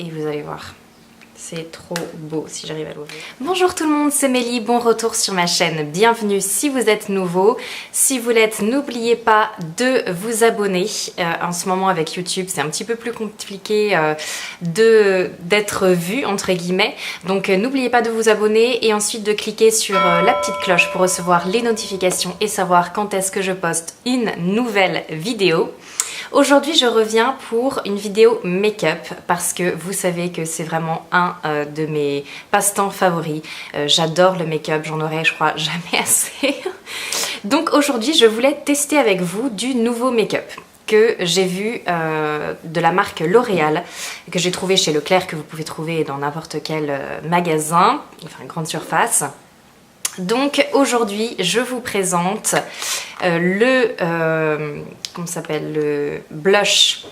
et vous allez voir. C'est trop beau si j'arrive à l'ouvrir. Bonjour tout le monde, c'est Mélie, bon retour sur ma chaîne. Bienvenue si vous êtes nouveau. Si vous l'êtes, n'oubliez pas de vous abonner. En ce moment avec YouTube, c'est un petit peu plus compliqué d'être vu entre guillemets. Donc n'oubliez pas de vous abonner et ensuite de cliquer sur la petite cloche pour recevoir les notifications et savoir quand est-ce que je poste une nouvelle vidéo. Aujourd'hui, je reviens pour une vidéo make-up parce que vous savez que c'est vraiment un de mes passe-temps favoris. J'adore le make-up, j'en aurai, je crois, jamais assez. Donc aujourd'hui, je voulais tester avec vous du nouveau make-up que j'ai vu de la marque L'Oréal, que j'ai trouvé chez Leclerc, que vous pouvez trouver dans n'importe quel magasin, enfin grande surface. Donc aujourd'hui je vous présente le blush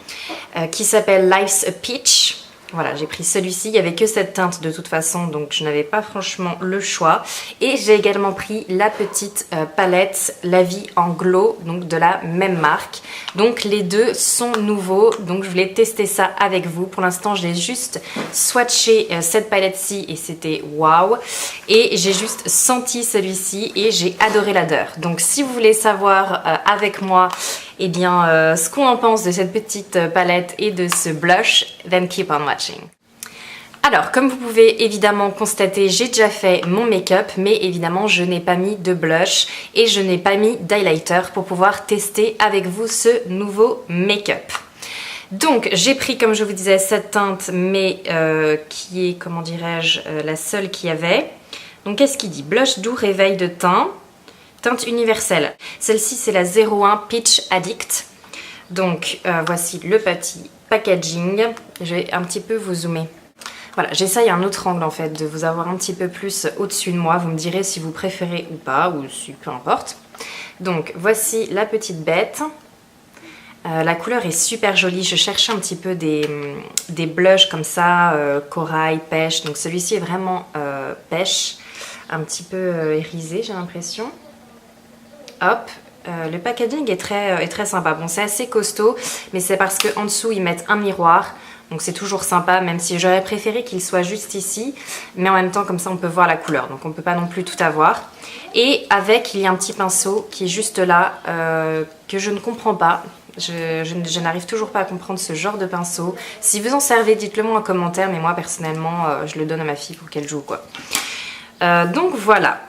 qui s'appelle Life's a Peach. Voilà, j'ai pris celui-ci, il n'y avait que cette teinte de toute façon, donc je n'avais pas franchement le choix. Et j'ai également pris la petite palette La Vie en Glow, donc de la même marque. Donc les deux sont nouveaux, donc je voulais tester ça avec vous. Pour l'instant, j'ai juste swatché cette palette-ci et c'était waouh. Et j'ai juste senti celui-ci et j'ai adoré l'odeur. Donc si vous voulez savoir avec moi eh bien, ce qu'on en pense de cette petite palette et de ce blush, then keep on watching. Alors, comme vous pouvez évidemment constater, j'ai déjà fait mon make-up, mais évidemment, je n'ai pas mis de blush et je n'ai pas mis d'highlighter pour pouvoir tester avec vous ce nouveau make-up. Donc, j'ai pris, comme je vous disais, cette teinte, mais qui est, comment dirais-je, la seule qu'il y avait. Donc, qu'est-ce qu'il dit? Blush doux, réveil de teint. Teinte universelle. Celle-ci, c'est la 01 Peach Addict. Donc, voici le petit packaging. Je vais un petit peu vous zoomer. Voilà, j'essaye un autre angle en fait, de vous avoir un petit peu plus au-dessus de moi. Vous me direz si vous préférez ou pas, ou si peu importe. Donc, voici la petite bête. La couleur est super jolie. Je cherchais un petit peu des blushs comme ça, corail, pêche. Donc, celui-ci est vraiment pêche. Un petit peu irisé, j'ai l'impression. Hop, le packaging est très sympa. Bon, c'est assez costaud, mais c'est parce qu'en dessous, ils mettent un miroir. Donc c'est toujours sympa, même si j'aurais préféré qu'il soit juste ici. Mais en même temps, comme ça, on peut voir la couleur. Donc on ne peut pas non plus tout avoir. Et avec, il y a un petit pinceau qui est juste là, que je ne comprends pas. Je n'arrive toujours pas à comprendre ce genre de pinceau. Si vous en servez, dites-le moi en commentaire. Mais moi, personnellement, je le donne à ma fille pour qu'elle joue, quoi. Donc voilà.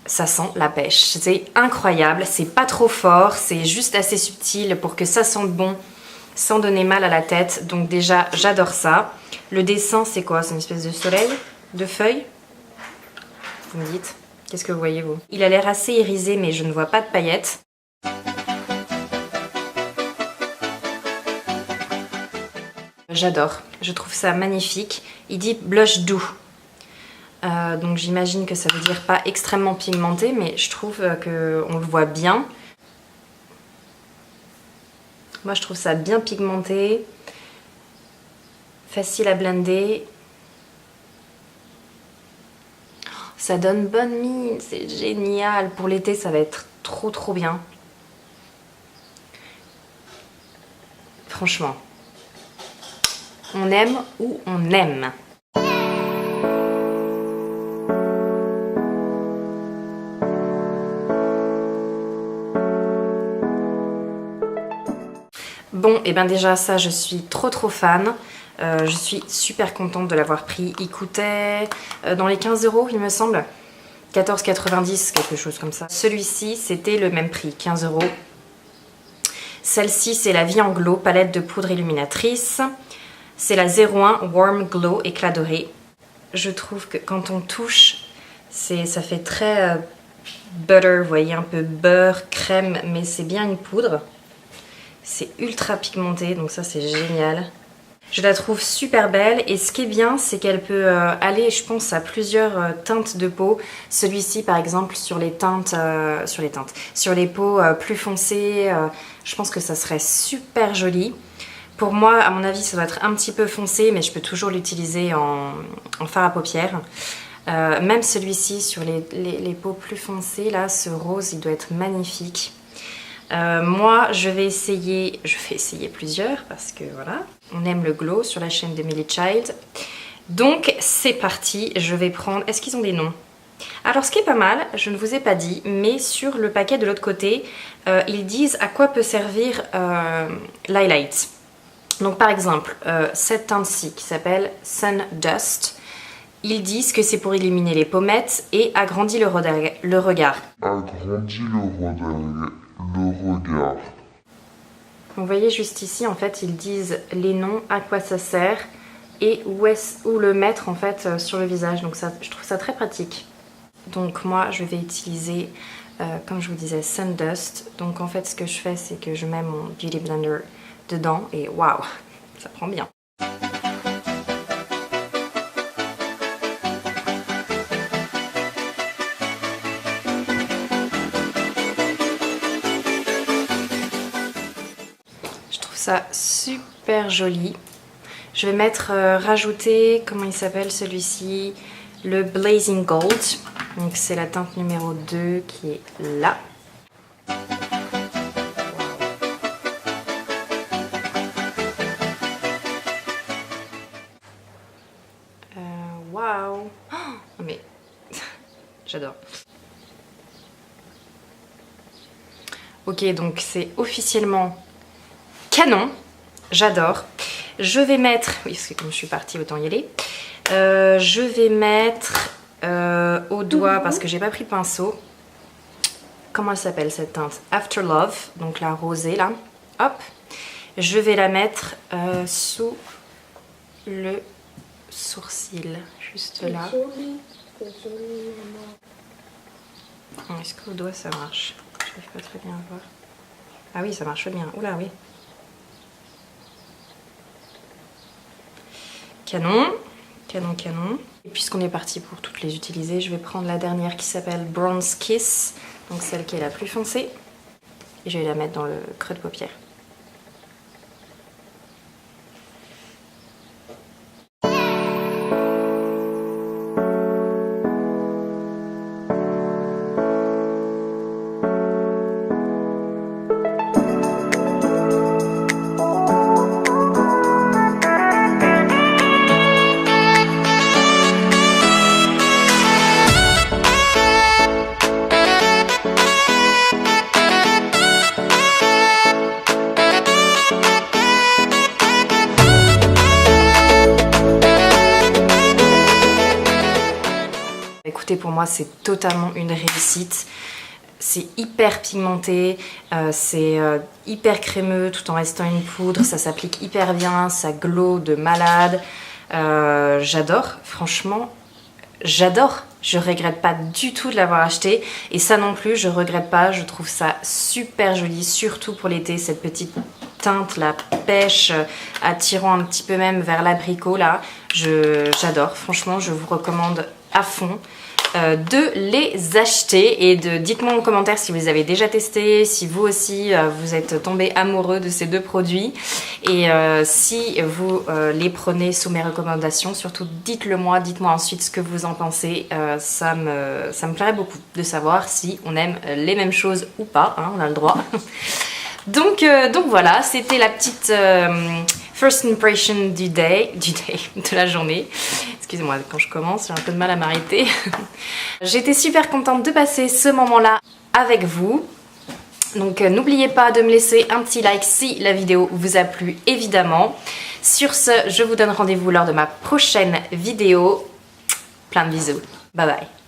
Ça sent la pêche, c'est incroyable, c'est pas trop fort, c'est juste assez subtil pour que ça sente bon sans donner mal à la tête. Donc déjà, j'adore ça. Le dessin, c'est quoi? C'est une espèce de soleil, de feuilles? Vous me dites, qu'est-ce que vous voyez vous? Il a l'air assez irisé, mais je ne vois pas de paillettes. J'adore, je trouve ça magnifique. Il dit blush doux. Donc j'imagine que ça veut dire pas extrêmement pigmenté, mais je trouve qu'on le voit bien. Moi je trouve ça bien pigmenté, facile à blender. Ça donne bonne mine, c'est génial. Pour l'été ça va être trop bien. Franchement, on aime ou on aime. Bon, et bien déjà ça, je suis trop fan. Je suis super contente de l'avoir pris. Il coûtait dans les 15 €, il me semble. 14,90, quelque chose comme ça. Celui-ci, c'était le même prix, 15 €. Celle-ci, c'est la Vie en Glow, palette de poudre illuminatrice. C'est la 01 Warm Glow, éclat doré. Je trouve que quand on touche, ça fait très butter, vous voyez, un peu beurre, crème, mais c'est bien une poudre. C'est ultra pigmenté, donc ça c'est génial. Je la trouve super belle et ce qui est bien, c'est qu'elle peut aller, je pense, à plusieurs teintes de peau. Celui-ci, par exemple, sur les peaux plus foncées, je pense que ça serait super joli. Pour moi, à mon avis, ça doit être un petit peu foncé, mais je peux toujours l'utiliser en fard à paupières. Même celui-ci, sur les peaux plus foncées, là, ce rose, il doit être magnifique. Moi, je vais essayer plusieurs parce que voilà, on aime le glow sur la chaîne de Millie Child. Donc c'est parti, je vais prendre... Est-ce qu'ils ont des noms? Alors ce qui est pas mal, je ne vous ai pas dit, mais sur le paquet de l'autre côté, ils disent à quoi peut servir l'highlight. Donc par exemple, cette teinte-ci qui s'appelle Sun Dust, ils disent que c'est pour éliminer les pommettes et agrandit le regard. Agrandit le regard. Vous voyez juste ici, en fait, ils disent les noms, à quoi ça sert et où le mettre en fait sur le visage. Donc ça, je trouve ça très pratique. Donc moi, je vais utiliser, comme je vous disais, Sun Dust. Donc en fait, ce que je fais, c'est que je mets mon Beauty Blender dedans et waouh, ça prend bien. Ça super joli. Je vais mettre rajouter, comment il s'appelle celui-ci, le Blazing Gold. Donc c'est la teinte numéro 2 qui est là. Waouh, oh, mais j'adore. Ok, donc c'est officiellement canon, j'adore. Je vais mettre, oui parce que comme je suis partie autant y aller, je vais mettre au doigt parce que j'ai pas pris de pinceau. Comment elle s'appelle cette teinte? After Love, donc la rosée là. Hop, je vais la mettre sous le sourcil, juste là. Est-ce qu'au doigt ça marche? Je n'arrive pas très bien à voir. Ah oui, ça marche bien. Oula, oui. Canon, canon, canon. Et puisqu'on est parti pour toutes les utiliser, je vais prendre la dernière qui s'appelle Bronze Kiss, donc celle qui est la plus foncée. Et je vais la mettre dans le creux de paupière. Écoutez, pour moi c'est totalement une réussite. C'est hyper pigmenté, c'est hyper crémeux tout en restant une poudre, ça s'applique hyper bien, ça glow de malade. J'adore, franchement, j'adore. Je regrette pas du tout de l'avoir acheté et ça non plus, je regrette pas, je trouve ça super joli, surtout pour l'été, cette petite teinte, la pêche, attirant un petit peu même vers l'abricot là. J'adore, franchement, je vous recommande à fond de les acheter et dites-moi en commentaire si vous les avez déjà testés, si vous aussi vous êtes tombé amoureux de ces deux produits et si vous les prenez sous mes recommandations, surtout dites-le moi, dites-moi ensuite ce que vous en pensez, ça me plairait beaucoup de savoir si on aime les mêmes choses ou pas, hein, on a le droit. Donc voilà, c'était la petite first impression de la journée. Excusez-moi, quand je commence, j'ai un peu de mal à m'arrêter. J'étais super contente de passer ce moment-là avec vous. Donc n'oubliez pas de me laisser un petit like si la vidéo vous a plu, évidemment. Sur ce, je vous donne rendez-vous lors de ma prochaine vidéo. Plein de bisous. Bye bye.